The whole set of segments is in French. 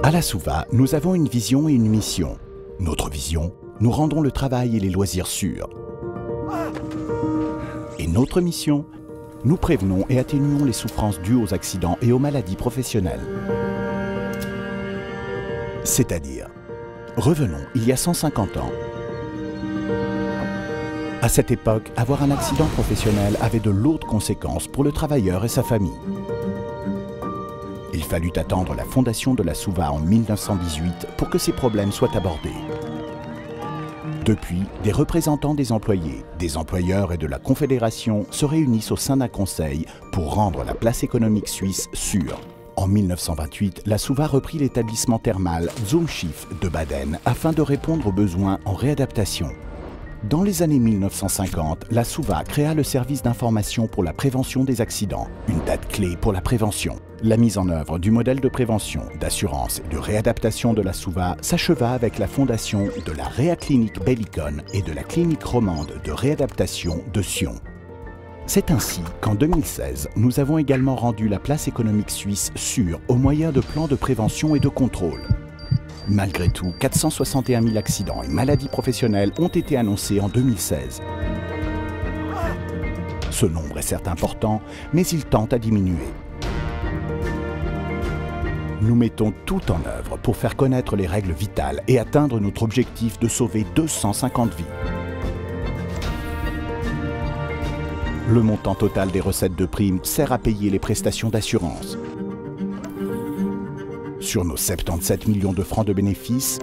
À la Suva, nous avons une vision et une mission. Notre vision, nous rendons le travail et les loisirs sûrs. Et notre mission, nous prévenons et atténuons les souffrances dues aux accidents et aux maladies professionnelles. C'est-à-dire, revenons il y a 150 ans. À cette époque, avoir un accident professionnel avait de lourdes conséquences pour le travailleur et sa famille. Il fallut attendre la fondation de la Suva en 1918 pour que ces problèmes soient abordés. Depuis, des représentants des employés, des employeurs et de la Confédération se réunissent au sein d'un conseil pour rendre la place économique suisse sûre. En 1928, la Suva reprit l'établissement thermal Zumschiff de Baden afin de répondre aux besoins en réadaptation. Dans les années 1950, la Suva créa le service d'information pour la prévention des accidents, une date clé pour la prévention. La mise en œuvre du modèle de prévention, d'assurance et de réadaptation de la Suva s'acheva avec la fondation de la Réaclinique Bellicon et de la clinique romande de réadaptation de Sion. C'est ainsi qu'en 2016, nous avons également rendu la place économique suisse sûre au moyen de plans de prévention et de contrôle. Malgré tout, 461 000 accidents et maladies professionnelles ont été annoncés en 2016. Ce nombre est certes important, mais il tend à diminuer. Nous mettons tout en œuvre pour faire connaître les règles vitales et atteindre notre objectif de sauver 250 vies. Le montant total des recettes de primes sert à payer les prestations d'assurance. Sur nos 77 millions de francs de bénéfices,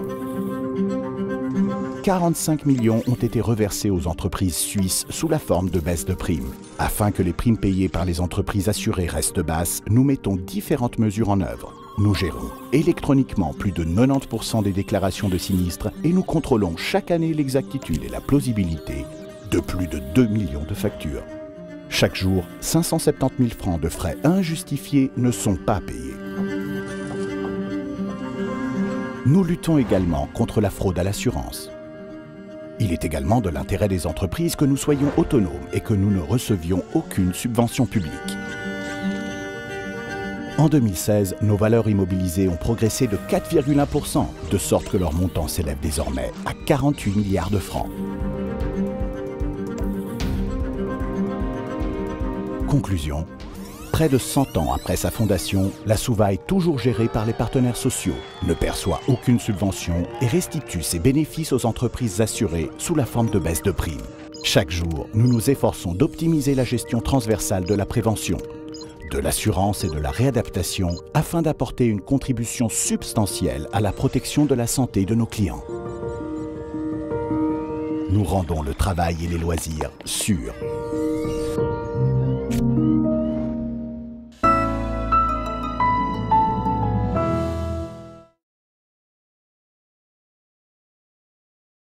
45 millions ont été reversés aux entreprises suisses sous la forme de baisse de primes. Afin que les primes payées par les entreprises assurées restent basses, nous mettons différentes mesures en œuvre. Nous gérons électroniquement plus de 90% des déclarations de sinistres et nous contrôlons chaque année l'exactitude et la plausibilité de plus de 2 millions de factures. Chaque jour, 570 000 francs de frais injustifiés ne sont pas payés. Nous luttons également contre la fraude à l'assurance. Il est également de l'intérêt des entreprises que nous soyons autonomes et que nous ne recevions aucune subvention publique. En 2016, nos valeurs immobilisées ont progressé de 4,1%, de sorte que leur montant s'élève désormais à 48 milliards de francs. Conclusion. Près de 100 ans après sa fondation, la Suva est toujours gérée par les partenaires sociaux, ne perçoit aucune subvention et restitue ses bénéfices aux entreprises assurées sous la forme de baisse de primes. Chaque jour, nous nous efforçons d'optimiser la gestion transversale de la prévention, de l'assurance et de la réadaptation afin d'apporter une contribution substantielle à la protection de la santé de nos clients. Nous rendons le travail et les loisirs sûrs.